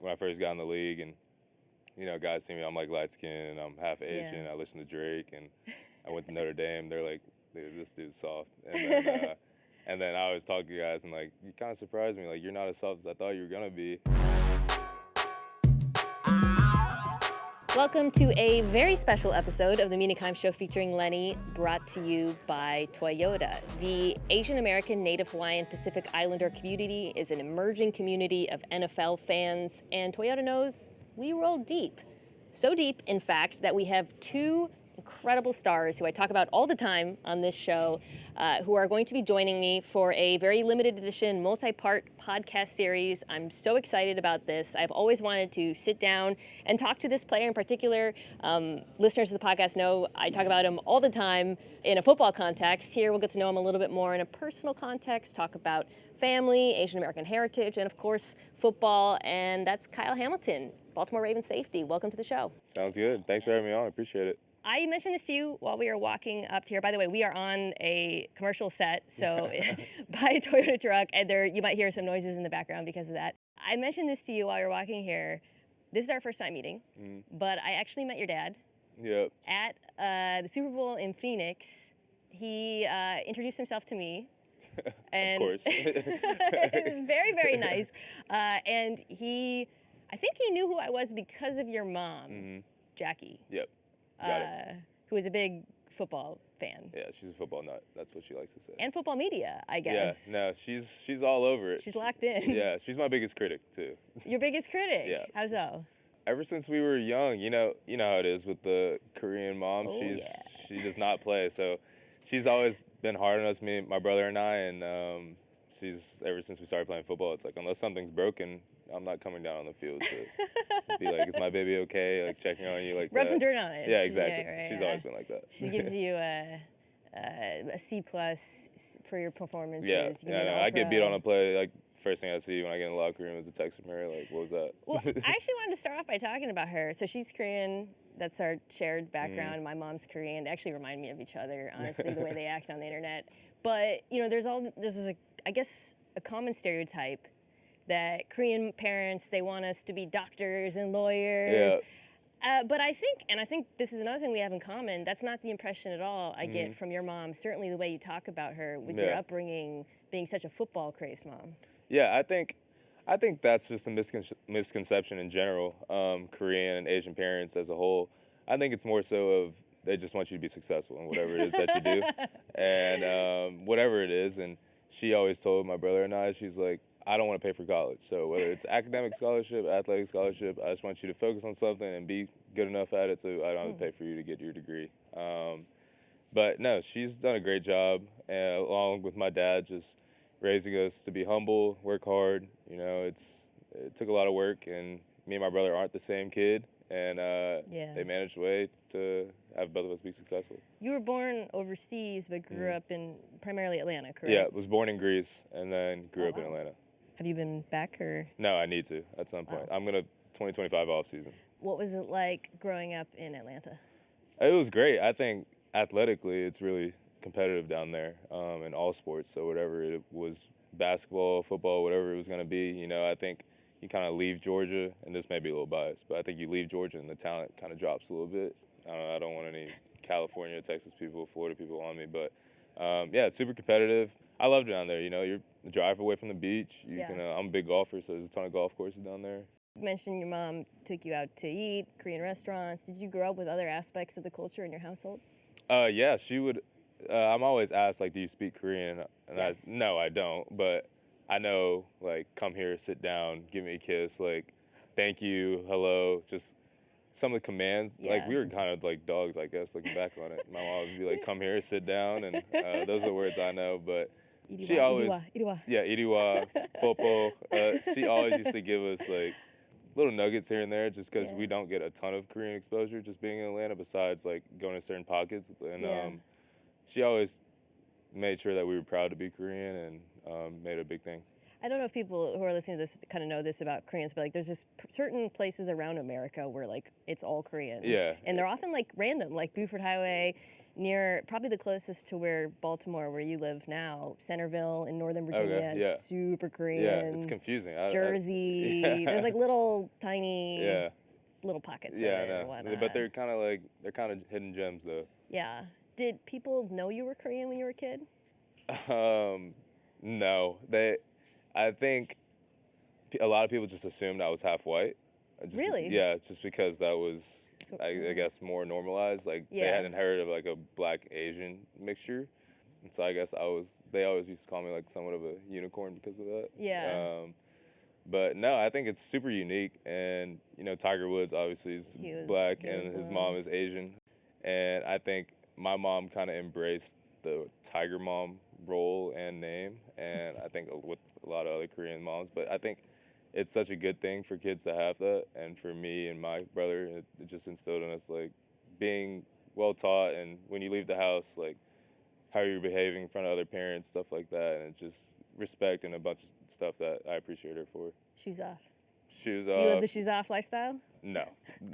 when I first got in the league, and guys see me, I'm like light skinned and I'm half Asian. I listen to Drake, and I went to Notre Dame. They're like, "Dude, this dude's soft." And then I always talk to guys and like, you kind of surprised me. Like, you're not as soft as I thought you were gonna be. Welcome to a very special episode of the Mina Show featuring Lenny, brought to you by Toyota. The Asian American, Native Hawaiian, Pacific Islander community is an emerging community of NFL fans, and Toyota knows we roll deep. So deep, in fact, that we have two incredible stars who I talk about all the time on this show, who are going to be joining me for a very limited edition, multi-part podcast series. I'm so excited about this. I've always wanted to sit down and talk to this player in particular. Listeners to the podcast know I talk about him all the time in a football context. Here we'll get to know him a little bit more in a personal context, talk about family, Asian American heritage, and of course, football, and that's Kyle Hamilton, Baltimore Ravens safety. Welcome to the show. Sounds good. Thanks for having me on. I appreciate it. I mentioned this to you while we were walking up to here. By the way, we are on a commercial set, so by a Toyota truck, and you might hear some noises in the background because of that. I mentioned this to you while we were walking here. This is our first time meeting, but I actually met your dad at the Super Bowl in Phoenix. He introduced himself to me. And of course. It was very, very nice. And I think he knew who I was because of your mom, Jackie. Yep. Got it. Who is a big football fan. Yeah, she's a football nut. That's what she likes to say. And football media, I guess. Yeah, no, she's all over it. She's locked in. Yeah, she's my biggest critic too. Your biggest critic? Yeah. How so? Ever since we were young, you know how it is with the Korean mom. Oh, She does not play, so she's always been hard on us, my brother and I, and she's ever since we started playing football, it's like unless something's broken, I'm not coming down on the field to be like, is my baby okay? Like checking on you like Rub that. some dirt on it. Yeah, exactly. Yeah, right, She's always been like that. She gives you a C+ for your performances. Yeah, I get beat on a play. Like first thing I see when I get in the locker room is a text from her. Like, what was that? Well, I actually wanted to start off by talking about her. So she's Korean. That's our shared background. My mom's Korean. They actually remind me of each other, honestly, the way they act on the internet. But this is I guess a common stereotype that Korean parents, they want us to be doctors and lawyers. Yeah. But I think this is another thing we have in common. That's not the impression at all I get from your mom. Certainly the way you talk about her with your upbringing being such a football crazed mom. Yeah, I think that's just a misconception in general. Korean and Asian parents as a whole. I think it's more so of they just want you to be successful in whatever it is that you do, and whatever it is. And she always told my brother and I, she's like, I don't want to pay for college. So whether it's academic scholarship, athletic scholarship, I just want you to focus on something and be good enough at it so I don't have to pay for you to get your degree. But no, she's done a great job, along with my dad, just raising us to be humble, work hard. It took a lot of work, and me and my brother aren't the same kid, and they managed a way to have both of us be successful. You were born overseas, but grew up in primarily Atlanta, correct? Yeah, was born in Greece and then grew up in Atlanta. Have you been back or? No, I need to at some point. I'm going to 2025 off season. What was it like growing up in Atlanta? It was great. I think athletically it's really competitive down there in all sports. So whatever it was, basketball, football, whatever it was going to be, I think you kind of leave Georgia, and this may be a little biased, but I think you leave Georgia and the talent kind of drops a little bit. I don't want any California, Texas people, Florida people on me, but it's super competitive. I loved it down there. You're a drive away from the beach. I'm a big golfer, so there's a ton of golf courses down there. You mentioned your mom took you out to eat, Korean restaurants. Did you grow up with other aspects of the culture in your household? Yeah, she would. I'm always asked, like, do you speak Korean? And Yes. No, I don't. But I know, like, come here, sit down, give me a kiss, like, thank you, hello, just some of the commands. Yeah. Like, we were kind of like dogs, I guess, looking back on it. My mom would be like, come here, sit down, and those are the words I know. But Iriwa, she always, iriwa. yeah, iriwa, popo. She always used to give us, like, little nuggets here and there just because we don't get a ton of Korean exposure just being in Atlanta besides, like, going to certain pockets. And she always made sure that we were proud to be Korean and made it a big thing. I don't know if people who are listening to this kind of know this about Koreans, but like there's just certain places around America where like it's all Koreans. Yeah. And they're often like random, like Buford Highway, probably the closest to where Baltimore, where you live now, Centerville in Northern Virginia, Okay, yeah. super Korean. Yeah, it's confusing. Jersey, yeah. there's like little tiny Yeah. little pockets Yeah, of it I or know. whatnot. But they're kind of hidden gems though. Yeah. Did people know you were Korean when you were a kid? No. I think a lot of people just assumed I was half white. Really? Yeah, just because that was, I guess, more normalized. Like, they hadn't heard of, like, a black-Asian mixture. And so I guess they always used to call me, like, somewhat of a unicorn because of that. Yeah. But, no, I think it's super unique. And, Tiger Woods, obviously, is black, and his mom is Asian. And I think my mom kind of embraced the Tiger Mom role and name. And I think with a lot of other Korean moms. But I think it's such a good thing for kids to have that, and for me and my brother, it just instilled in us, like, being well taught, and when you leave the house, like, how you're behaving in front of other parents, stuff like that, and just respect and a bunch of stuff that I appreciate her for. Shoes off. Shoes Do off. you live the shoes off lifestyle? No.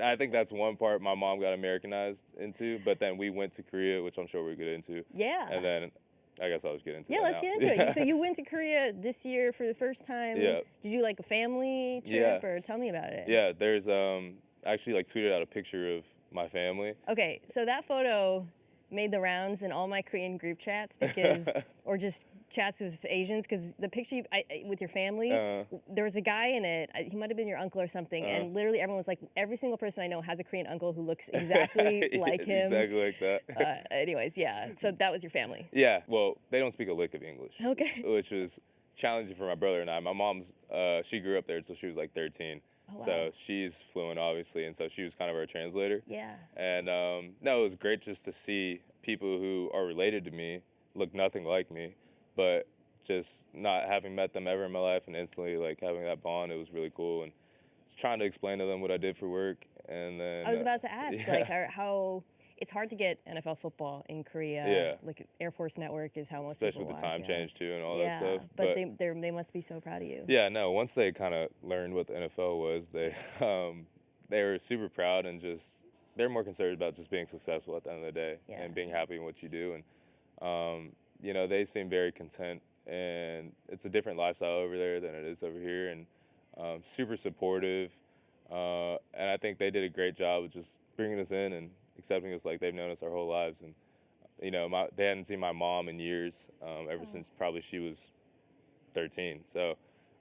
I think that's one part my mom got Americanized into, but then we went to Korea, which I'm sure we'll get into. Yeah. And then I guess I'll just get into it. Yeah, let's get into it. So you went to Korea this year for the first time. Yeah. Did you like a family trip or tell me about it? Yeah, there's I actually like tweeted out a picture of my family. Okay, so that photo made the rounds in all my Korean group chats because, or just chats with Asians, because the picture with your family, there was a guy in it, he might have been your uncle or something, and literally everyone was like, every single person I know has a Korean uncle who looks exactly like him. Exactly like that. Anyways, yeah, so that was your family. Yeah, well, they don't speak a lick of English. Okay. Which was challenging for my brother and I. My mom's, she grew up there until she was like 13. Oh, wow. So she's fluent, obviously, and so she was kind of our translator. Yeah. And no, it was great just to see people who are related to me look nothing like me, but just not having met them ever in my life and instantly like having that bond, it was really cool. And just trying to explain to them what I did for work. And then I was about to ask, like, how it's hard to get NFL football in Korea. Yeah. Like Air Force Network is how most especially people with the watch, time change too and all yeah, that stuff. but they must be so proud of you. Yeah, no, once they kind of learned what the NFL was, they were super proud and just, they're more concerned about just being successful at the end of the day and being happy in what you do. And, they seem very content, and it's a different lifestyle over there than it is over here, and super supportive. And I think they did a great job of just bringing us in and accepting us like they've known us our whole lives. And, they hadn't seen my mom in years, ever since probably she was 13. So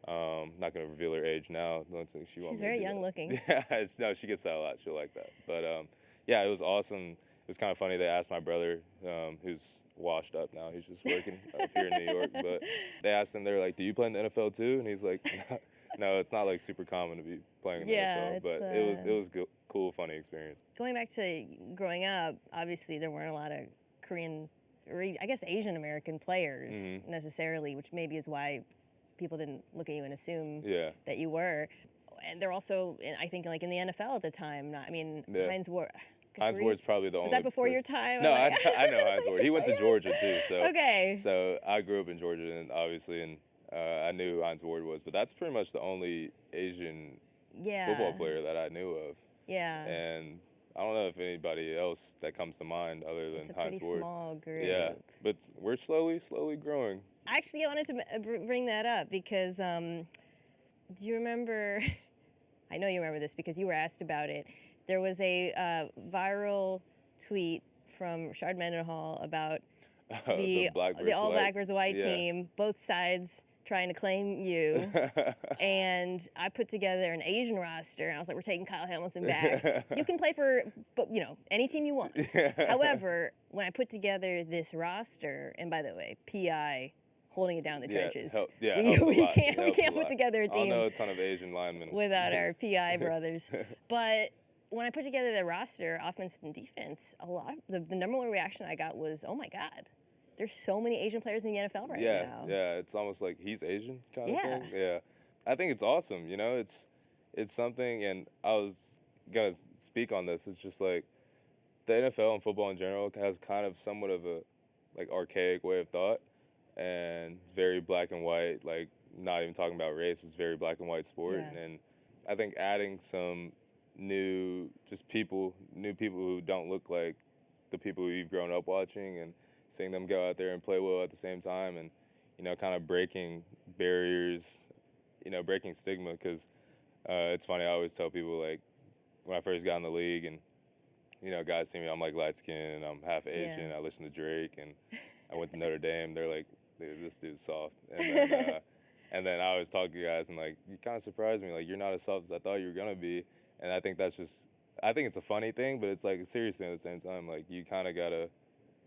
not going to reveal her age now. She's very young looking. Yeah, no, she gets that a lot. She'll like that. But yeah, it was awesome. It was kind of funny. They asked my brother, who's washed up now. He's just working up here in New York. But they asked him, they were like, "Do you play in the NFL too?" And he's like, "No, it's not like super common to be playing in the NFL." But it was cool, funny experience. Going back to growing up, obviously there weren't a lot of Korean, or I guess Asian American players necessarily, which maybe is why people didn't look at you and assume that you were. And they're also, I think, like in the NFL at the time. Hines Ward. Hines Ward's probably the only. Was that before your time? No, I know Hines Ward. He went to Georgia too. So okay. So I grew up in Georgia, and obviously, and I knew who Hines Ward was. But that's pretty much the only Asian football player that I knew of. Yeah. And I don't know if anybody else that comes to mind other than Hines Ward. It's a pretty small group. Yeah, but we're slowly growing. Actually, I wanted to bring that up because do you remember? I know you remember this because you were asked about it. There was a viral tweet from Rashard Mendenhall about the all black versus white team, both sides trying to claim you. And I put together an Asian roster, and I was like, we're taking Kyle Hamilton back. You can play for, any team you want. However, when I put together this roster, and by the way, PI holding it down in the trenches. We can't put together a team. I know a ton of Asian linemen without our PI brothers. But when I put together the roster, offense and defense, a lot of the number one reaction I got was, "Oh my God, there's so many Asian players in the NFL right now." Yeah, it's almost like he's Asian kind of thing. Yeah, I think it's awesome. It's something, and I was gonna speak on this. It's just like the NFL and football in general has kind of somewhat of a like archaic way of thought, and it's very black and white. Like not even talking about race, it's very black and white sport. And I think adding some new people who don't look like the people who you've grown up watching and seeing them go out there and play well at the same time, and kind of breaking barriers, breaking stigma. Because it's funny, I always tell people, like, when I first got in the league and guys see me, I'm like light skinned and I'm half Asian. Yeah. I listen to Drake and I went to Notre Dame. They're like, "Dude, this dude's soft." And then I always talk to guys and, like, you kind of surprised me. Like, you're not as soft as I thought you were gonna be. And I think I think it's a funny thing, but it's like seriously at the same time. Like, you kind of gotta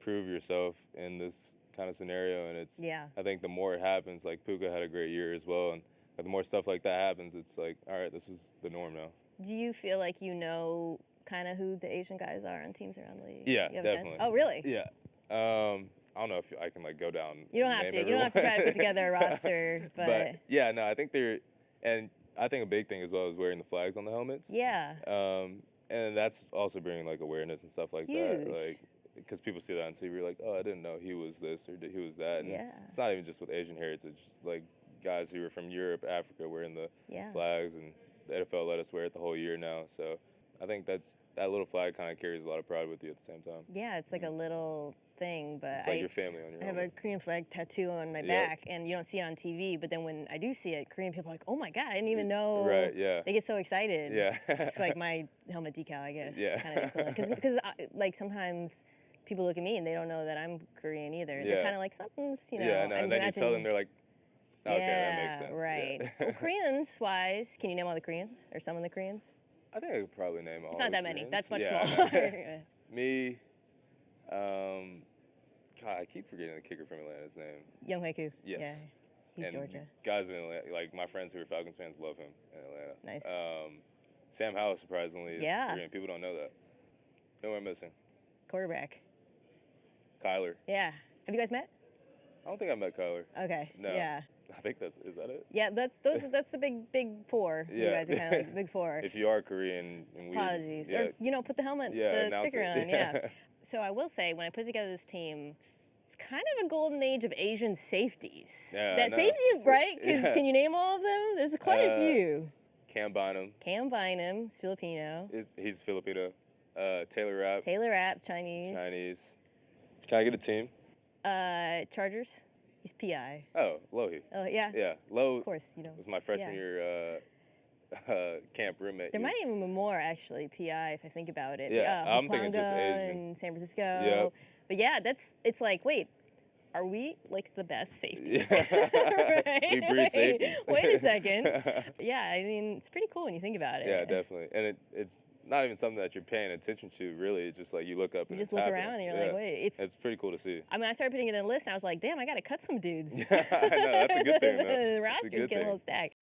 prove yourself in this kind of scenario, and I think the more it happens, like Puka had a great year as well, and the more stuff like that happens, it's like, all right, this is the norm now. Do you feel like kind of who the Asian guys are on teams around the league? Yeah, definitely. Oh, really? Yeah. I don't know if I can, like, go down. You don't have to. You don't have to try to put together a roster, but yeah, no, I think and I think a big thing as well is wearing the flags on the helmets. Yeah. And that's also bringing, like, awareness and stuff like Huge. that. Like, because people see that on TV, like, oh, I didn't know he was this or he was that. And it's not even just with Asian heritage. It's like guys who are from Europe, Africa, wearing the flags, and the NFL let us wear it the whole year now. So I think that little flag kind of carries a lot of pride with you at the same time. Yeah, it's like a little thing, but it's like your family on your I have a Korean flag tattoo on my back, and you don't see it on TV, but then when I do see it, Korean people are like, "Oh my God, I didn't even know." Right, yeah. They get so excited. Yeah. It's like my helmet decal, I guess. Yeah. Because like, sometimes people look at me and they don't know that I'm Korean either. Yeah. They're kind of like, something's, Yeah, no, and then you tell them, they're like, okay, that makes sense. Right. Yeah. Well, Koreans-wise, can you name all the Koreans or some of the Koreans? I think I could probably name all. It's not the that many. Koreans. That's much Yeah, smaller. Me. God, I keep forgetting the kicker from Atlanta's name. Young Hae-koo. Yes. Yeah, he's And Georgia. guys in Atlanta, like my friends who are Falcons fans, love him in Atlanta. Nice. Sam Howell, surprisingly, is Korean. People don't know that. Who am I missing? Quarterback. Kyler. Yeah. Have you guys met? I don't think I met Kyler. Okay. No. Yeah. I think is that it? Yeah, that's the big four. Yeah. You guys are kind of like the big four. If you are Korean and we Apologies. yeah, Or, put the helmet, yeah, the sticker it. on. Yeah. So I will say, when I put together this team, it's kind of a golden age of Asian safeties. Yeah, that safety, right? Because can you name all of them? There's quite a few. Cam Bynum. Cam Bynum is Filipino. He's Filipino. Taylor Rapp. Taylor Rapp's Chinese. Chinese. Can I get a team? Chargers. He's PI. Oh, Lohi. Oh, yeah. Yeah, Lo. Of course, Was my freshman year camp roommate. There might even be more, actually, PI, if I think think it. Yeah, I'm thinking just Hufanga Asian. in San Francisco. Yep. But yeah, it's like, wait, are we like the best safeties? Yeah. Right? We breed safeties. Wait a second. Yeah, I mean, it's pretty cool when you think about it. Yeah, definitely. And it's not even something that you're paying attention to, really. It's just like you look up and You just it's look happening. around and you're like, wait, it's pretty cool to see. I mean, I started putting it in a list and I was like, damn, I got to cut some dudes. I know, that's a good thing, though. The That's a roster's good getting a thing. little stacked.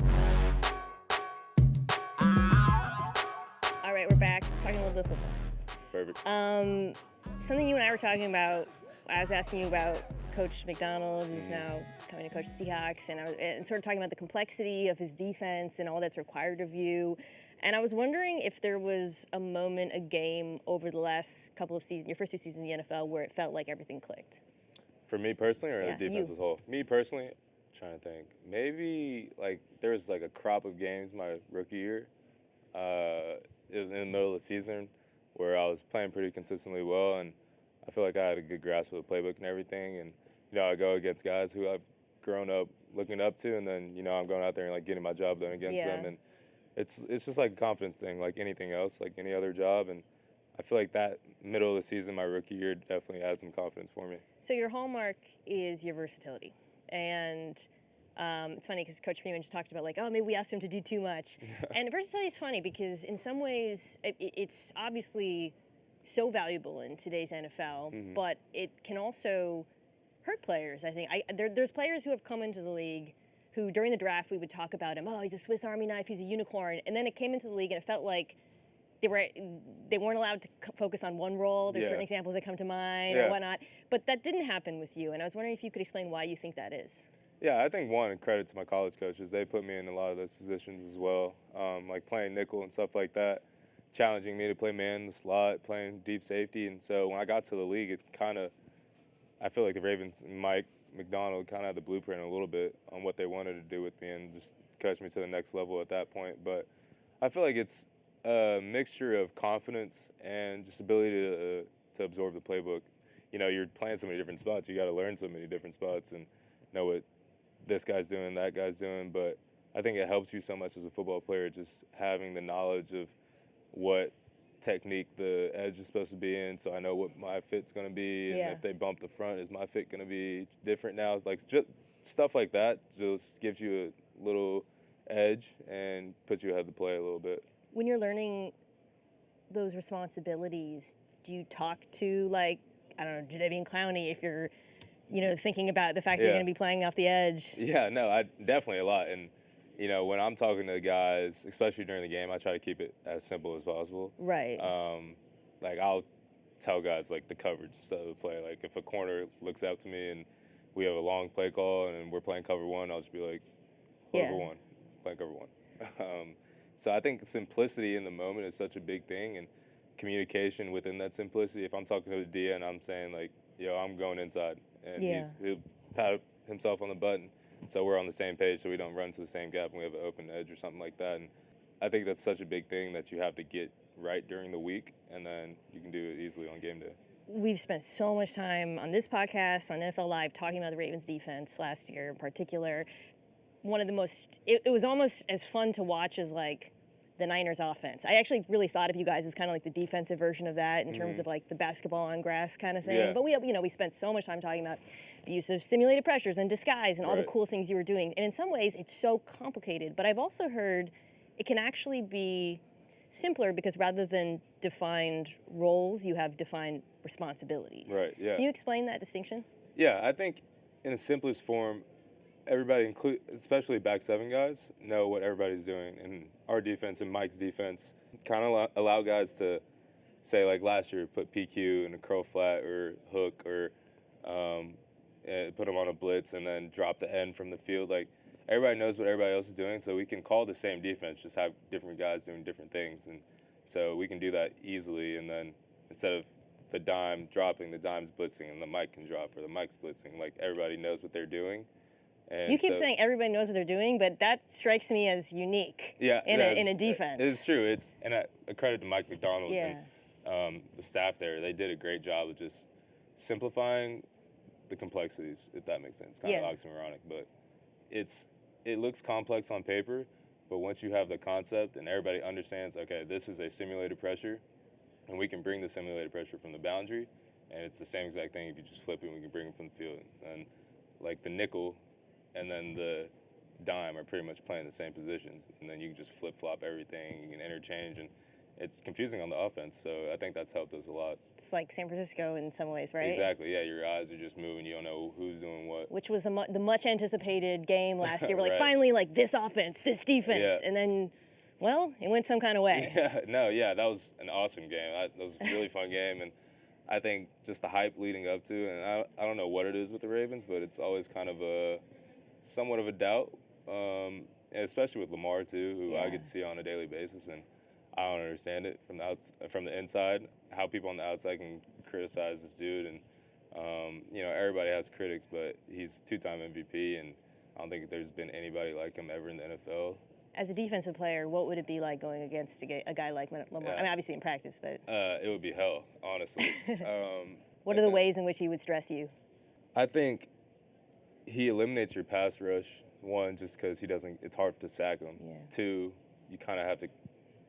All right, we're back talking a little bit of football. Perfect. Something you and I were talking about, I was asking you about Coach McDonald, who's now coming to coach the Seahawks, and sort of talking about the complexity of his defense and all that's required of you. And I was wondering if there was a moment, a game over the last couple of seasons, your first 2 seasons in the NFL, where it felt like everything clicked. For me personally, or Yeah, the defense you. as a whole? Me personally, I'm trying to think. Maybe like there was like a crop of games my rookie year, in the middle of the season, where I was playing pretty consistently well, and I feel like I had a good grasp of the playbook and everything. And I go against guys who I've grown up looking up to, and then I'm going out there and like getting my job done against them. And it's just like a confidence thing, like anything else, like any other job. And I feel like that middle of the season, my rookie year, definitely had some confidence for me. So your hallmark is your versatility. And it's funny because Coach Freeman just talked about like, oh, maybe we asked him to do too much. And versatility is funny because in some ways it's obviously so valuable in today's NFL, but it can also hurt players, I think. There's players who have come into the league who during the draft we would talk about him, oh, he's a Swiss Army knife, he's a unicorn. And then it came into the league and it felt like they weren't allowed to focus on one role. There's certain examples that come to mind or whatnot. But that didn't happen with you. And I was wondering if you could explain why you think that is. Yeah, I think one, credit to my college coaches. They put me in a lot of those positions as well, like playing nickel and stuff like that, challenging me to play man in the slot, playing deep safety. And so when I got to the league, it I feel like the Ravens, Mike McDonald kind of had the blueprint a little bit on what they wanted to do with me and just coach me to the next level at that point. But I feel like it's a mixture of confidence and just ability to to absorb the playbook. You're playing so many different spots. You got to learn so many different spots and know what this guy's doing, that guy's doing. But I think it helps you so much as a football player, just having the knowledge of what technique the edge is supposed to be in, so I know what my fit's going to be, and if they bump the front, is my fit going to be different now? It's like just stuff like that just gives you a little edge and puts you ahead of the play a little bit. When you're learning those responsibilities, do you talk to, like, I don't know, Jadeveon Clowney if you're, thinking about the fact that you're going to be playing off the edge? Yeah, no, I definitely a lot. And, when I'm talking to guys, especially during the game, I try to keep it as simple as possible. Right. Like, I'll tell guys, like, the coverage of the play. Like, if a corner looks out to me and we have a long play call and we're playing cover one, I'll just be like, cover one, playing cover one. So I think simplicity in the moment is such a big thing, and communication within that simplicity. If I'm talking to the D and I'm saying, like, yo, I'm going inside, and he'll pat himself on the button, so we're on the same page, so we don't run to the same gap and we have an open edge or something like that. And I think that's such a big thing that you have to get right during the week, and then you can do it easily on game day. We've spent so much time on this podcast, on NFL Live, talking about the Ravens defense last year in particular. One of the most, it was almost as fun to watch as, like, the Niners offense. I actually really thought of you guys as kind of like the defensive version of that in terms of, like, the basketball on grass kind of thing. Yeah. But we spent so much time talking about the use of simulated pressures and disguise and all the cool things you were doing. And in some ways, it's so complicated. But I've also heard it can actually be simpler because rather than defined roles, you have defined responsibilities. Right, yeah. Can you explain that distinction? Yeah, I think in the simplest form, everybody, especially back seven guys, know what everybody's doing. And our defense and Mike's defense kind of allow guys to say, like last year, put PQ in a curl flat or hook or and put them on a blitz and then drop the end from the field. Like, everybody knows what everybody else is doing, so we can call the same defense, just have different guys doing different things. And so we can do that easily. And then instead of the dime dropping, the dime's blitzing, and the Mike can drop, or the Mike's blitzing. Like, everybody knows what they're doing. And you keep saying everybody knows what they're doing, but that strikes me as unique in a defense. It is true. And a credit to Mike McDonald and the staff there. They did a great job of just simplifying the complexities, if that makes sense. Kind of oxymoronic, but it looks complex on paper, but once you have the concept and everybody understands, okay, this is a simulated pressure, and we can bring the simulated pressure from the boundary, and it's the same exact thing if you just flip it, we can bring it from the field. And like the nickel and then the dime are pretty much playing the same positions, and then you can just flip-flop everything, you can interchange, and it's confusing on the offense, so I think that's helped us a lot. It's like San Francisco in some ways, right? Exactly, yeah, your eyes are just moving, you don't know who's doing what. Which was the much-anticipated game last year. We're like, finally, like, this offense, this defense, and then, well, it went some kind of way. That was an awesome game. That was a really fun game, and I think just the hype leading up to, and I don't know what it is with the Ravens, but it's always kind of somewhat of a doubt, and especially with Lamar too, who I get to see on a daily basis, and I don't understand it from the inside, how people on the outside can criticize this dude. And everybody has critics, but he's two-time MVP, and I don't think there's been anybody like him ever in the NFL. As a defensive player, what would it be like going against a guy like Lamar? I mean, obviously in practice, but it would be hell, honestly. What are the ways in which he would stress you? I think he eliminates your pass rush. One, just because it's hard to sack him. Yeah. Two, you kind of have to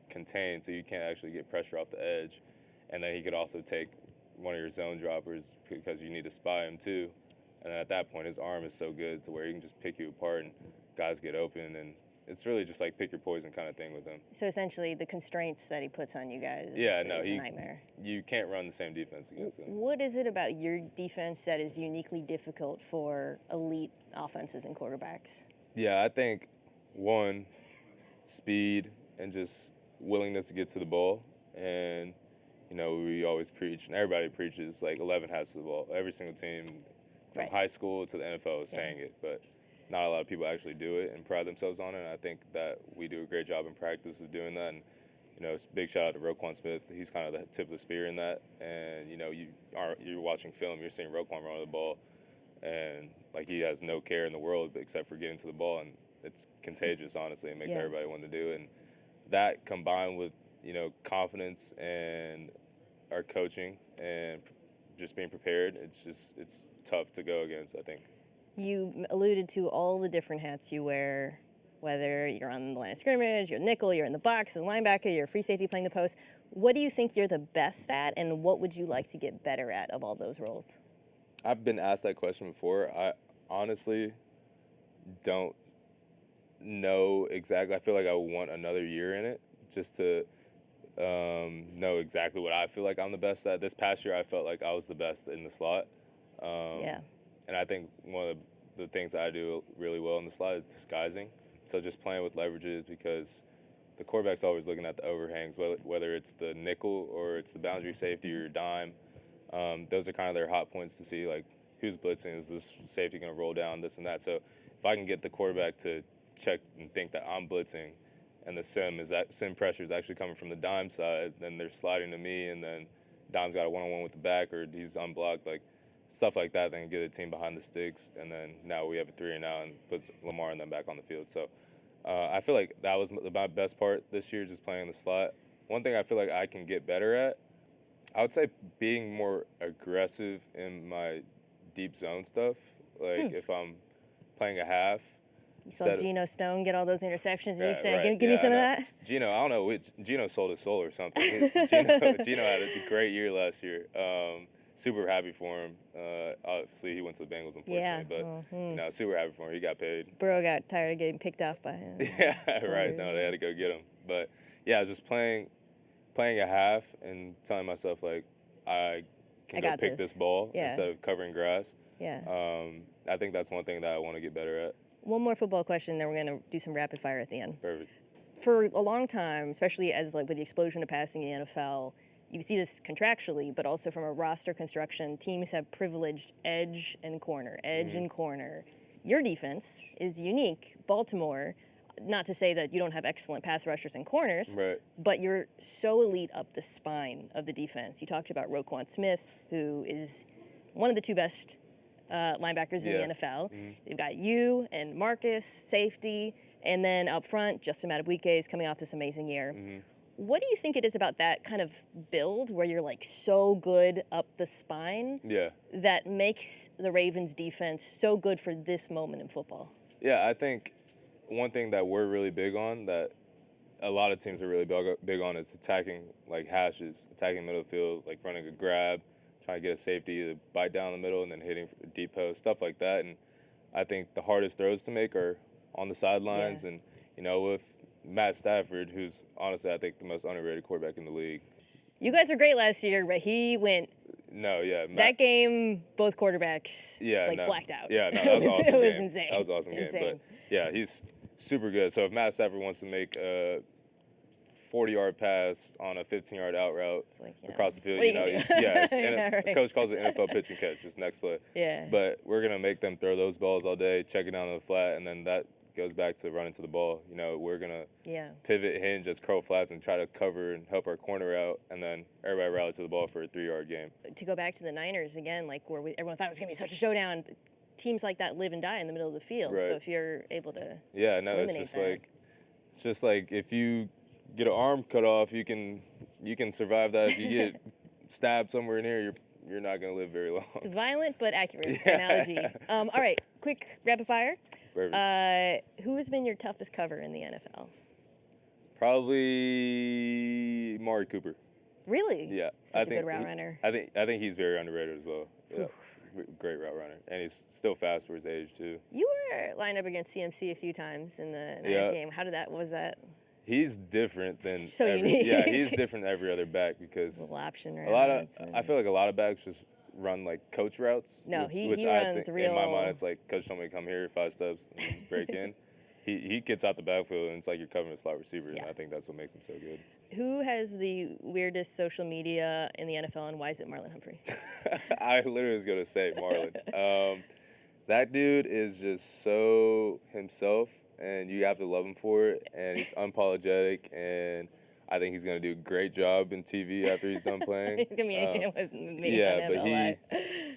contain, so you can't actually get pressure off the edge. And then he could also take one of your zone droppers because you need to spy him too. And then at that point, his arm is so good to where he can just pick you apart and guys get open. And it's really just like pick your poison kind of thing with him. So essentially, the constraints that he puts on you guys is a nightmare. You can't run the same defense against him. What is it about your defense that is uniquely difficult for elite offenses and quarterbacks? Yeah, I think, one, speed and just willingness to get to the ball. And, we always preach, and everybody preaches, like, 11 halves to the ball. Every single team from high school to the NFL is saying it, but not a lot of people actually do it and pride themselves on it. And I think that we do a great job in practice of doing that. And, big shout out to Roquan Smith. He's kind of the tip of the spear in that. And, you're watching film, you're seeing Roquan run the ball, and, like, he has no care in the world except for getting to the ball. And it's contagious, honestly. It makes everybody want to do it. And that combined with, confidence and our coaching and just being prepared, it's tough to go against, I think. You alluded to all the different hats you wear, whether you're on the line of scrimmage, you're nickel, you're in the box, as a linebacker, you're a free safety playing the post. What do you think you're the best at, and what would you like to get better at of all those roles? I've been asked that question before. I honestly don't know exactly. I feel like I want another year in it just to know exactly what I feel like I'm the best at. This past year, I felt like I was the best in the slot. And I think one of the things that I do really well in the slot is disguising. So just playing with leverages, because the quarterback's always looking at the overhangs, whether it's the nickel or it's the boundary safety or dime. Those are kind of their hot points to see, like, who's blitzing, is this safety going to roll down, this and that. So if I can get the quarterback to check and think that I'm blitzing and the sim pressure is actually coming from the dime side, then they're sliding to me, and then dime's got a one-on-one with the back, or he's unblocked, like stuff like that, then get the team behind the sticks, and then now we have a 3-and-out and puts Lamar and them back on the field. So I feel like that was my best part this year, just playing the slot. One thing I feel like I can get better at, I would say being more aggressive in my deep zone stuff. Like if I'm playing a half. You saw Geno Stone get all those interceptions, and you said, right. give me some of that? Geno, I don't know, Geno sold his soul or something. Geno had a great year last year. Super happy for him. Obviously, he went to the Bengals, unfortunately, but super happy for him. He got paid. Burrow got tired of getting picked off by him. Yeah, right. No, they had to go get him. But yeah, just playing a half and telling myself, like, I can go pick this ball instead of covering grass. Yeah. I think that's one thing that I want to get better at. One more football question, then we're going to do some rapid fire at the end. Perfect. For a long time, especially as with the explosion of passing in the NFL, you see this contractually, but also from a roster construction, teams have privileged edge and corner, and corner. Your defense is unique. Baltimore, not to say that you don't have excellent pass rushers and corners, but you're so elite up the spine of the defense. You talked about Roquan Smith, who is one of the two best linebackers in the NFL. They've got you and Marcus, safety, and then up front, Justin Madubuike is coming off this amazing year. What do you think it is about that kind of build where you're like so good up the spine that makes the Ravens defense so good for this moment in football? Yeah, I think one thing that we're really big on, that a lot of teams are really big on, is attacking like hashes, attacking middle of the field, like running a grab, trying to get a safety to bite down the middle and then hitting for deep post, stuff like that. And I think the hardest throws to make are on the sidelines. And, with Matt Stafford, who's honestly, I think, the most underrated quarterback in the league. You guys were great last year, but he went. That game, both quarterbacks blacked out. Yeah, no, that was awesome. It was insane. That was an awesome game. But yeah, he's super good. So if Matt Stafford wants to make a 40-yard pass on a 15-yard out route across the field, a coach calls it NFL pitch and catch, just next play. Yeah. But we're gonna make them throw those balls all day, check it down to the flat, and then that goes back to running to the ball. We're gonna pivot, hinge as curl flats, and try to cover and help our corner out, and then everybody rally to the ball for a 3-yard game. To go back to the Niners again, where everyone thought it was gonna be such a showdown. Teams like that live and die in the middle of the field. So if you're able to it's just like if you get an arm cut off, you can survive that. If you get stabbed somewhere near, you're not gonna live very long. It's violent but accurate analogy. All right, quick rapid fire. Who has been your toughest cover in the NFL? Probably Amari Cooper. Really? Yeah. Such a good route runner. I think he's very underrated as well. Yeah. Great route runner. And he's still fast for his age, too. You were lined up against CMC a few times in the Niners game. What was that? He's different than unique. Yeah, he's different than every other back, because little option I feel like a lot of backs just run like coach routes. No, which he I runs think, real. in my mind, it's like, coach told me to come here 5 steps and break in. He gets out the backfield, and it's like you're covering a slot receiver, and I think that's what makes him so good. Who has the weirdest social media in the NFL, and why is it Marlon Humphrey? I literally was going to say Marlon. That dude is just so himself, and you have to love him for it, and he's unapologetic, and I think he's going to do a great job in TV after he's done playing. He's going to be with me. Yeah, but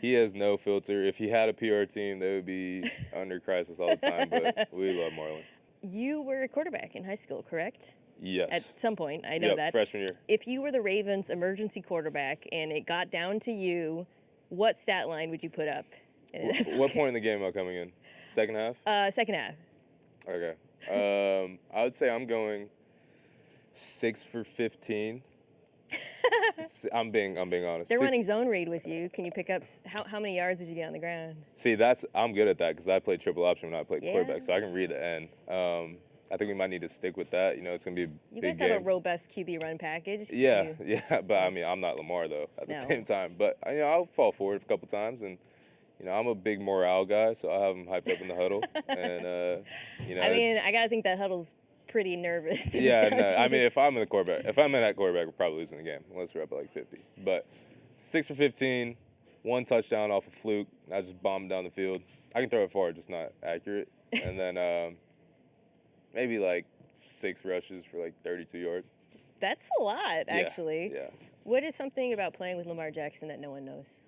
he has no filter. If he had a PR team, they would be under crisis all the time, but we love Marlon. You were a quarterback in high school, correct? Yes. At some point, I know Yep, that. freshman year. If you were the Ravens' emergency quarterback and it got down to you, what stat line would you put up? What point in the game am I coming in? Second half? Second half. Okay. I would say I'm going 6 for 15. I'm being honest. They're running zone read with you. Can you pick up how many yards would you get on the ground? See, I'm good at that because I played triple option when I played quarterback, so I can read the end. I think we might need to stick with that. It's going to be a You big guys have game. a robust QB run package. Yeah, but I mean, I'm not Lamar, though, at the same time. But, I'll fall forward a couple times, and, I'm a big morale guy, so I'll have him hyped up in the huddle. And, I mean, I got to think that huddle's pretty nervous. Yeah, no, I mean, if I'm in at quarterback, we're probably losing the game, unless we're up at like 50. But 6 for 15, 1 touchdown off a fluke. I just bombed down the field. I can throw it far, just not accurate. And then maybe like 6 rushes for like 32 yards. That's a lot, actually. Yeah. What is something about playing with Lamar Jackson that no one knows?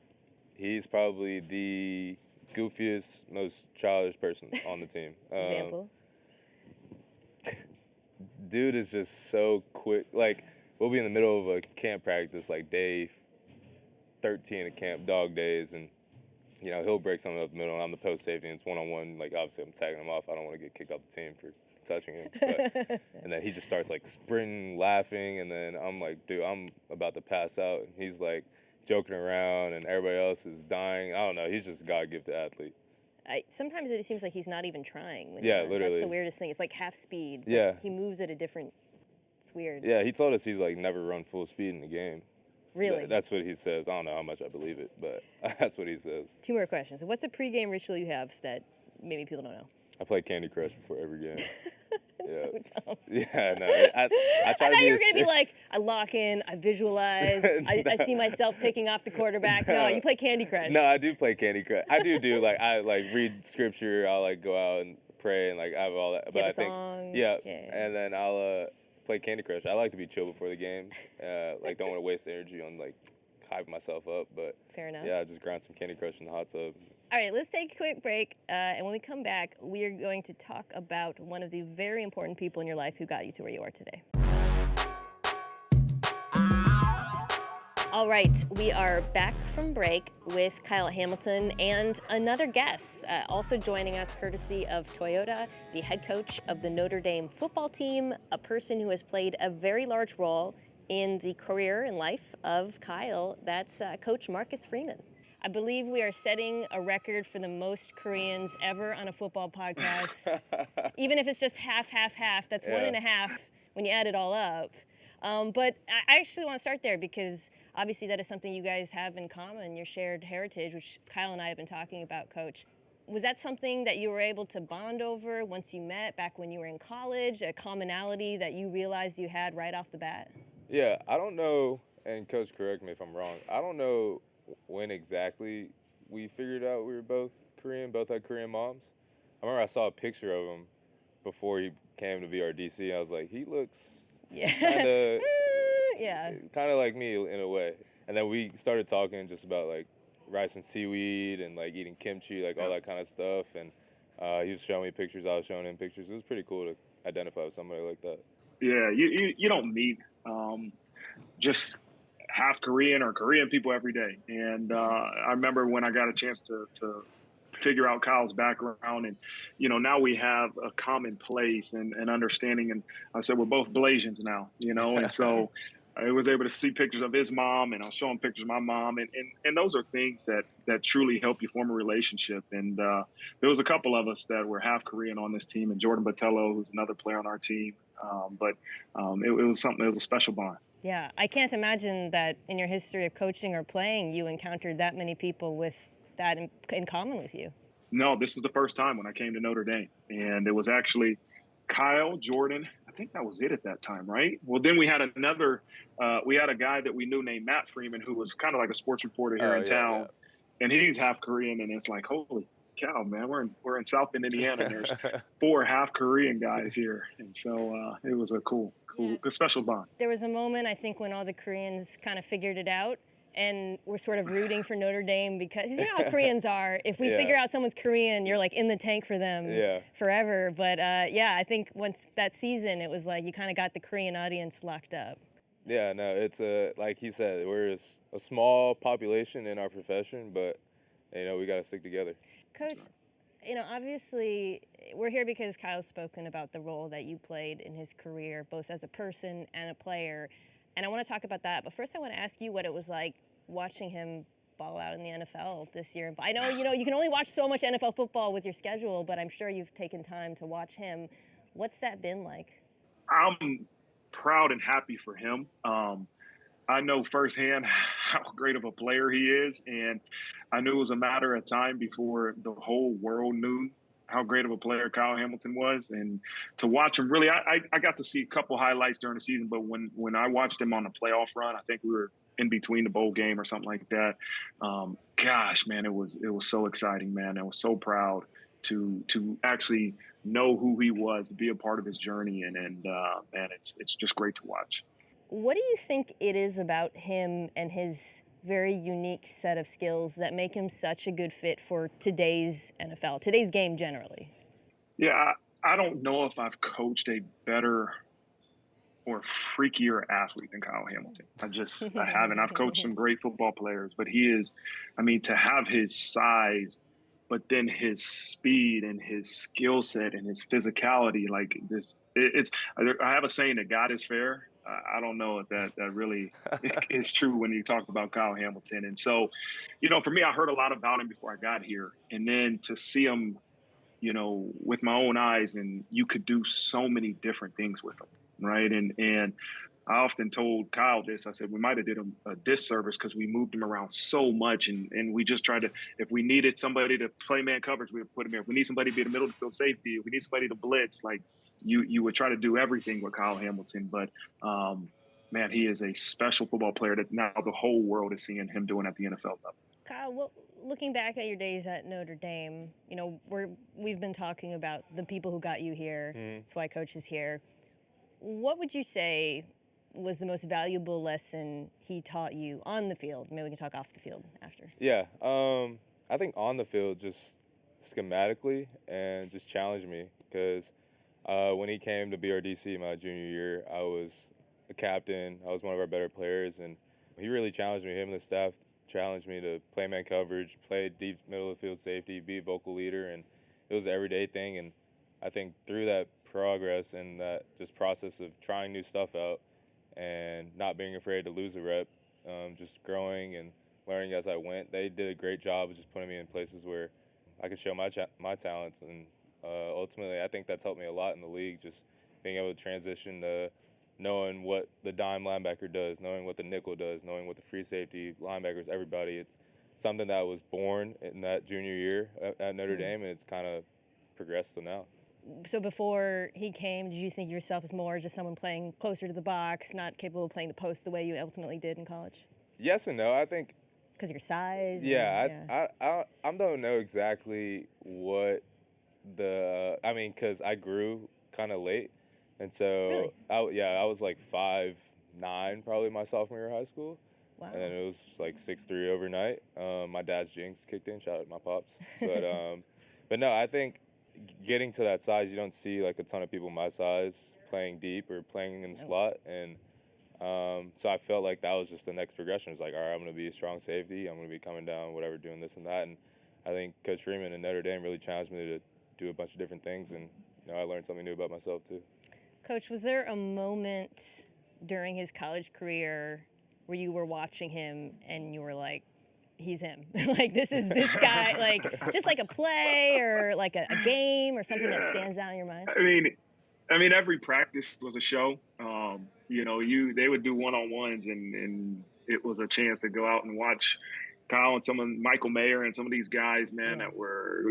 He's probably the goofiest, most childish person on the team. Example? Dude is just so quick. Like, we'll be in the middle of a camp practice, like day 13 of camp, dog days, and, he'll break something up the middle, and I'm the post safety, and it's one-on-one. Like, obviously, I'm tagging him off. I don't want to get kicked off the team for touching him. But, and then he just starts, like, sprinting, laughing, and then I'm like, dude, I'm about to pass out. And he's, like, joking around, and everybody else is dying. I don't know. He's just a God-gifted athlete. Sometimes it seems like he's not even trying. Literally. That's the weirdest thing. It's like half speed. Yeah. He moves at a different. It's weird. Yeah, he told us he's like never run full speed in the game. Really? That's what he says. I don't know how much I believe it, but that's what he says. 2 more questions. What's a pregame ritual you have that maybe people don't know? I play Candy Crush before every game. So dumb. Yeah, no. I try I to thought be you were going to be like, I lock in, I visualize, I see myself picking off the quarterback. No, you play Candy Crush. No, I do play Candy Crush. I do like I like read scripture. I'll like go out and pray and like I have all that. But Get a I think song. yeah, and then I'll play Candy Crush. I like to be chill before the games. Like don't want to waste energy on like hyping myself up. But fair enough. Yeah, I just grind some Candy Crush in the hot tub. All right, let's take a quick break, and when we come back, we are going to talk about one of the very important people in your life who got you to where you are today. All right, we are back from break with Kyle Hamilton and another guest, also joining us courtesy of Toyota, the head coach of the Notre Dame football team, a person who has played a very large role in the career and life of Kyle. That's Coach Marcus Freeman. I believe we are setting a record for the most Koreans ever on a football podcast. Even if it's just half, that's 1.5 when you add it all up. But I actually want to start there because obviously that is something you guys have in common, your shared heritage, which Kyle and I have been talking about, Coach. Was that something that you were able to bond over once you met back when you were in college, a commonality that you realized you had right off the bat? Yeah, I don't know, and Coach, correct me if I'm wrong, I don't know when exactly we figured out we were both Korean, both had Korean moms. I remember I saw a picture of him before he came to be our DC. I was like, he looks kind of like me in a way. And then we started talking just about like rice and seaweed and like eating kimchi, like all that kind of stuff. And he was showing me pictures, I was showing him pictures. It was pretty cool to identify with somebody like that. Yeah, you don't meet just half Korean or Korean people every day. And I remember when I got a chance to figure out Kyle's background and, now we have a common place and understanding. And I said, we're both Blasians now, and so I was able to see pictures of his mom and I'll show him pictures of my mom. And those are things that truly help you form a relationship. And there was a couple of us that were half Korean on this team, and Jordan Botello, who's another player on our team. But it was something, it was a special bond. Yeah, I can't imagine that in your history of coaching or playing, you encountered that many people with that in common with you. No, this was the first time when I came to Notre Dame. And it was actually Kyle, Jordan. I think that was it at that time, right? Well, then we had we had a guy that we knew named Matt Freeman, who was kind of like a sports reporter here in town. Yeah. And he's half Korean. And it's like, holy cow, man, we're in South Bend, Indiana. And there's 4 half Korean guys here. And so it was a cool, special bond. There was a moment, I think, when all the Koreans kind of figured it out and we're sort of rooting for Notre Dame because you know how Koreans are. If we Yeah. figure out someone's Korean, you're like in the tank for them Yeah. forever. But yeah, I think once that season, it was like you kind of got the Korean audience locked up. Yeah, no, it's like he said, we're a small population in our profession, but we got to stick together. Coach, obviously we're here because Kyle's spoken about the role that you played in his career, both as a person and a player. And I want to talk about that. But first I want to ask you what it was like watching him ball out in the NFL this year. I know, you can only watch so much NFL football with your schedule, but I'm sure you've taken time to watch him. What's that been like? I'm proud and happy for him. I know firsthand how great of a player he is, and I knew it was a matter of time before the whole world knew how great of a player Kyle Hamilton was. And to watch him, really, I got to see a couple highlights during the season, but when I watched him on the playoff run, I think we were in between the bowl game or something like that. Gosh, man, it was so exciting, man. I was so proud to actually know who he was, to be a part of his journey, and man, it's just great to watch. What do you think it is about him and his very unique set of skills that make him such a good fit for today's NFL, today's game generally? Yeah, I don't know if I've coached a better or freakier athlete than Kyle Hamilton. I haven't. I've coached some great football players, but he is, to have his size, but then his speed and his skill set and his physicality, like this, I have a saying that God is fair. I don't know if that really is true when you talk about Kyle Hamilton. And so, for me, I heard a lot about him before I got here. And then to see him, with my own eyes, and you could do so many different things with him, right? And I often told Kyle this. I said, we might have did him a disservice because we moved him around so much. And we just tried to, if we needed somebody to play man coverage, we would put him here. If we need somebody to be the middle of the field safety, if we need somebody to blitz, like, you would try to do everything with Kyle Hamilton, but man, he is a special football player that now the whole world is seeing him doing at the NFL level. Kyle, looking back at your days at Notre Dame, we've been talking about the people who got you here. That's why Coach is here. What would you say was the most valuable lesson he taught you on the field? Maybe we can talk off the field after. Yeah, I think on the field, just schematically and just challenged me because when he came to BRDC my junior year, I was a captain. I was one of our better players, and he really challenged me. Him and the staff challenged me to play man coverage, play deep middle of the field safety, be a vocal leader, and it was an everyday thing. And I think through that progress and that just process of trying new stuff out and not being afraid to lose a rep, just growing and learning as I went, they did a great job of just putting me in places where I could show my talents. And ultimately, I think that's helped me a lot in the league, just being able to transition to knowing what the dime linebacker does, knowing what the nickel does, knowing what the free safety linebackers, everybody. It's something that was born in that junior year at Notre Dame, and it's kind of progressed to now. So before he came, did you think of yourself as more just someone playing closer to the box, not capable of playing the post the way you ultimately did in college? Yes and no. I think because of your size. I don't know exactly what because I grew kind of late, and so really? I was like 5'9" probably my sophomore year of high school. Wow. And then it was like 6'3" overnight. My dad's jinx kicked in. Shout out to my pops. But no, I think getting to that size, you don't see like a ton of people my size playing deep or playing in the slot, and so I felt like that was just the next progression. It was like, all right, I'm going to be a strong safety. I'm going to be coming down, whatever, doing this and that. And I think Coach Freeman and Notre Dame really challenged me to do a bunch of different things, and I learned something new about myself too. Coach, was there a moment during his college career where you were watching him and you were like, he's him? Like, this is this guy, like, just like a play or like a game or something that stands out in your mind? I mean, every practice was a show. They would do one-on-ones, and it was a chance to go out and watch Kyle and Michael Mayer and some of these guys, man, that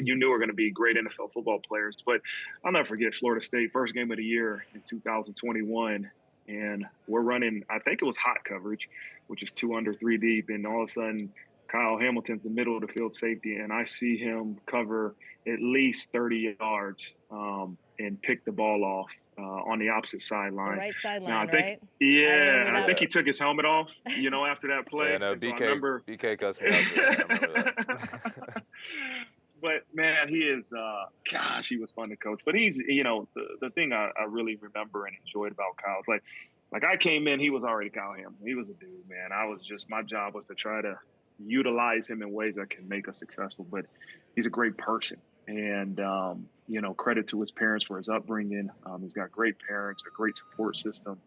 you knew were going to be great NFL football players. But I'll never forget Florida State, first game of the year in 2021. And we're running, I think it was hot coverage, which is 2 under 3 deep. And all of a sudden, Kyle Hamilton's the middle of the field safety, and I see him cover at least 30 yards and pick the ball off on the opposite sideline. The right Now, sideline, I think, right? I yeah, remember I that. think he took his helmet off, after that play. Yeah, no, And so I BK, remember. BK cussed me out for that. I remember that. But man, he is. Gosh, he was fun to coach. But he's, the thing I really remember and enjoyed about Kyle is like I came in, he was already Kyle Hamilton. He was a dude, man. My job was to try to utilize him in ways that can make us successful. But he's a great person, and credit to his parents for his upbringing. He's got great parents, a great support system.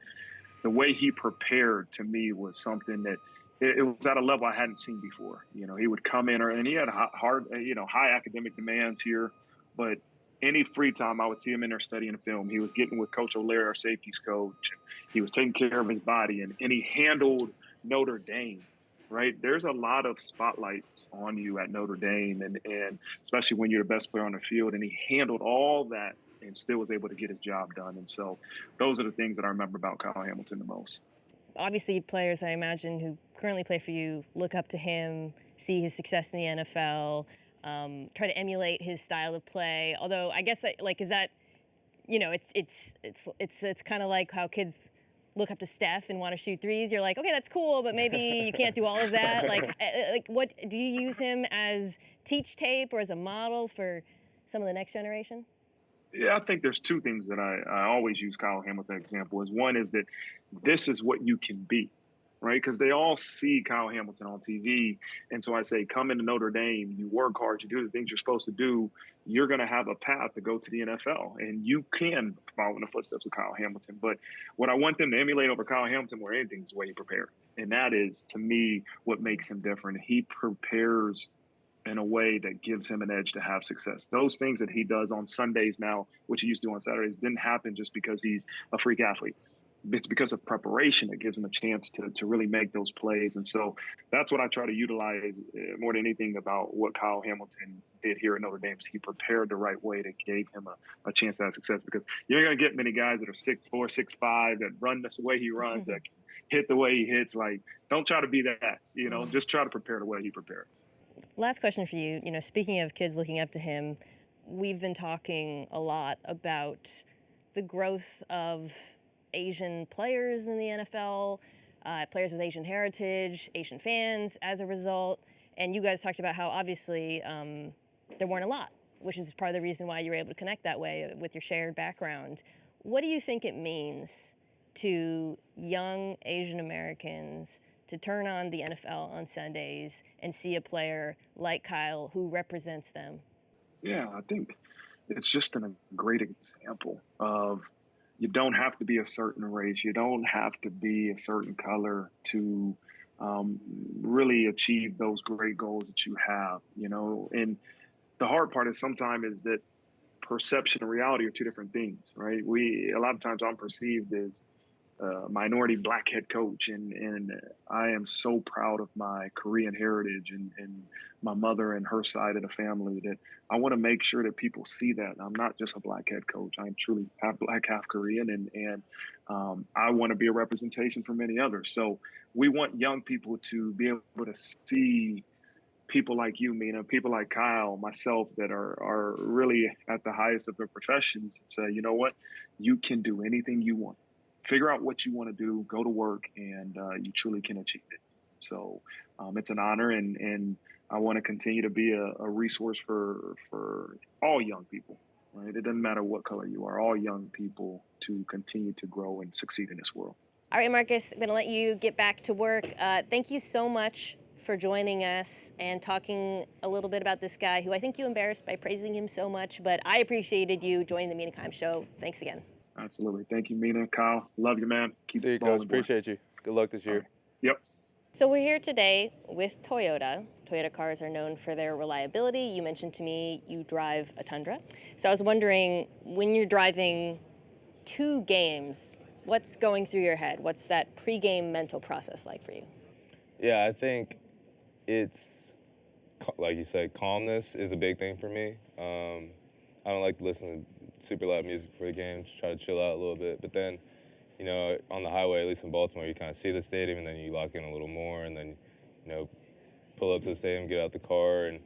The way he prepared to me was something that it was at a level I hadn't seen before. He would come in and he had high academic demands here, but any free time I would see him in there studying film. He was getting with Coach O'Leary, our safeties coach. He was taking care of his body, and he handled Notre Dame. Right, there's a lot of spotlights on you at Notre Dame, and especially when you're the best player on the field. And he handled all that and still was able to get his job done. And so those are the things that I remember about Kyle Hamilton the most. Obviously, players, I imagine, who currently play for you look up to him, see his success in the NFL, try to emulate his style of play. Although I guess is that, it's kind of like how kids look up to Steph and want to shoot threes. You're like, okay, that's cool, but maybe you can't do all of that. What do you use him as teach tape or as a model for some of the next generation? Yeah, I think there's two things that I always use Kyle Hamilton example is. One is that this is what you can be, right? Because they all see Kyle Hamilton on TV. And so I say, come into Notre Dame, you work hard, you do the things you're supposed to do, you're going to have a path to go to the NFL. And you can follow in the footsteps of Kyle Hamilton. But what I want them to emulate over Kyle Hamilton more than anything is the way he prepared. And that is, to me, what makes him different. He prepares in a way that gives him an edge to have success. Those things that he does on Sundays now, which he used to do on Saturdays, didn't happen just because he's a freak athlete. It's because of preparation that gives him a chance to really make those plays. And so that's what I try to utilize more than anything about what Kyle Hamilton did here at Notre Dame. He prepared the right way that gave him a chance to have success, because you're going to get many guys that are 6'4", 6'5", that run the way he runs, that hit the way he hits. Like, don't try to be that, just try to prepare the way he prepared. Last question for you. Speaking of kids looking up to him, we've been talking a lot about the growth of Asian players in the NFL, players with Asian heritage, Asian fans as a result. And you guys talked about how obviously there weren't a lot, which is part of the reason why you were able to connect that way with your shared background. What do you think it means to young Asian Americans to turn on the NFL on Sundays and see a player like Kyle who represents them? Yeah, I think it's just a great example of, you don't have to be a certain race. You don't have to be a certain color to really achieve those great goals that you have, And the hard part is sometimes is that perception and reality are two different things, right? A lot of times I'm perceived as minority black head coach, and I am so proud of my Korean heritage and my mother and her side of the family, that I want to make sure that people see that I'm not just a black head coach. I'm truly half black, half Korean, and I want to be a representation for many others. So we want young people to be able to see people like you, Mina, people like Kyle, myself, that are really at the highest of their professions, and say, you know what, you can do anything you want. Figure out what you want to do, go to work, and you truly can achieve it. So it's an honor, and I want to continue to be a resource for all young people. Right? It doesn't matter what color you are, all young people to continue to grow and succeed in this world. All right, Marcus, I'm going to let you get back to work. Thank you so much for joining us and talking a little bit about this guy who I think you embarrassed by praising him so much, but I appreciated you joining the Mina Kimes Show. Thanks again. Absolutely. Thank you, Mina. Kyle, love you, man. Keep See you, Coach. Appreciate you. Good luck this year. Right. Yep. So we're here today with Toyota. Toyota cars are known for their reliability. You mentioned to me you drive a Tundra. So I was wondering, when you're driving two games, what's going through your head? What's that pregame mental process like for you? Yeah, I think it's, like you said, calmness is a big thing for me. I don't like to listen to super loud music for the game, just try to chill out a little bit. But then, on the highway, at least in Baltimore, you kind of see the stadium, and then you lock in a little more, and then, pull up to the stadium, get out the car, and,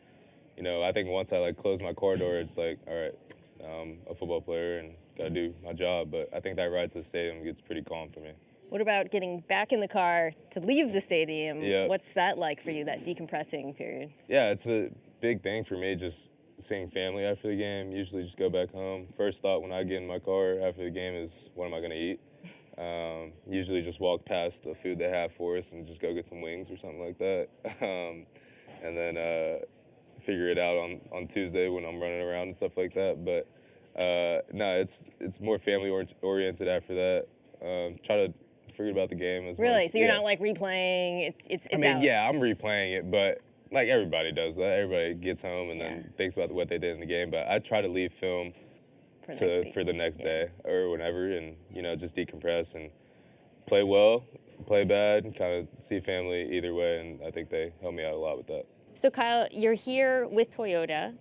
I think once I close my car door, it's like, all right, I'm a football player, and gotta do my job. But I think that ride to the stadium gets pretty calm for me. What about getting back in the car to leave the stadium? Yeah. What's that like for you, that decompressing period? Yeah, it's a big thing for me, just seeing family after the game. Usually just go back home. First thought when I get in my car after the game is, what am I gonna eat? Usually just walk past the food they have for us and just go get some wings or something like that. And then figure it out on Tuesday when I'm running around and stuff like that. But no, it's more family oriented after that. Try to forget about the game as Really? much. So you're not like replaying? It's I mean, out. yeah, I'm replaying it, but like everybody does that. Everybody gets home and then thinks about what they did in the game. But I try to leave film for the next day or whenever, and just decompress and play well, play bad, and kind of see family either way. And I think they help me out a lot with that. So Kyle, you're here with Toyota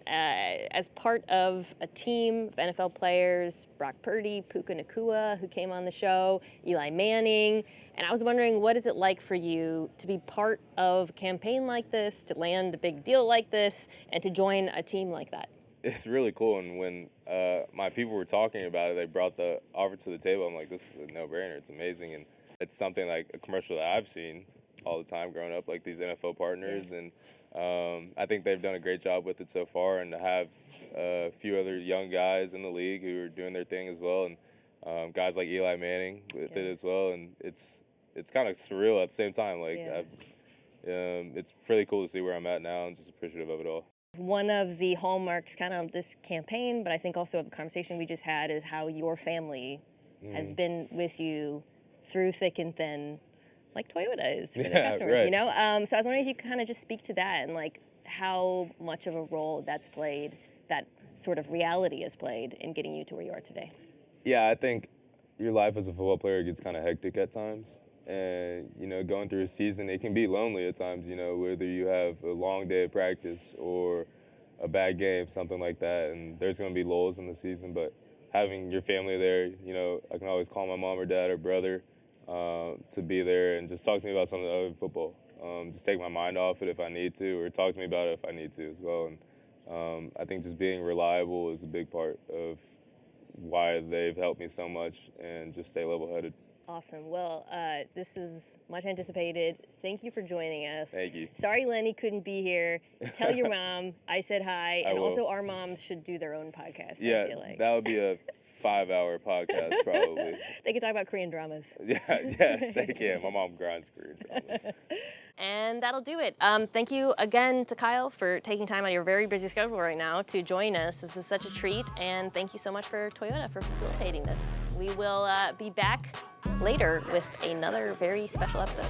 as part of a team of NFL players, Brock Purdy, Puka Nacua, who came on the show, Eli Manning. And I was wondering, what is it like for you to be part of a campaign like this, to land a big deal like this, and to join a team like that? It's really cool. And when my people were talking about it, they brought the offer to the table. I'm like, this is a no-brainer. It's amazing. And it's something like a commercial that I've seen all the time growing up, like these NFL partners. And I think they've done a great job with it so far. And to have a few other young guys in the league who are doing their thing as well. And guys like Eli Manning with it as well. And it's kind of surreal at the same time. Like, it's pretty cool to see where I'm at now and just appreciative of it all. One of the hallmarks kind of this campaign, but I think also of the conversation we just had, is how your family has been with you through thick and thin, like Toyota is for their customers, right. So I was wondering if you could kind of just speak to that and like how much of a role that's played, that sort of reality has played in getting you to where you are today. Yeah, I think your life as a football player gets kind of hectic at times. And, going through a season, it can be lonely at times, whether you have a long day of practice or a bad game, something like that. And there's going to be lulls in the season, but having your family there, I can always call my mom or dad or brother to be there and just talk to me about something other than football. Just take my mind off it if I need to, or talk to me about it if I need to as well. And I think just being reliable is a big part of why they've helped me so much, and just stay level-headed. Awesome. Well, this is much anticipated. Thank you for joining us. Thank you. Sorry Lenny couldn't be here. Tell your mom I said hi. And will. Also, our moms should do their own podcast, Yeah, I feel like. that would be a 5-hour podcast probably. They could talk about Korean dramas. Yes, they can. My mom grinds Korean dramas. And that'll do it. Thank you again to Kyle for taking time out of your very busy schedule right now to join us. This is such a treat. And thank you so much for Toyota for facilitating this. We will be back later with another very special episode.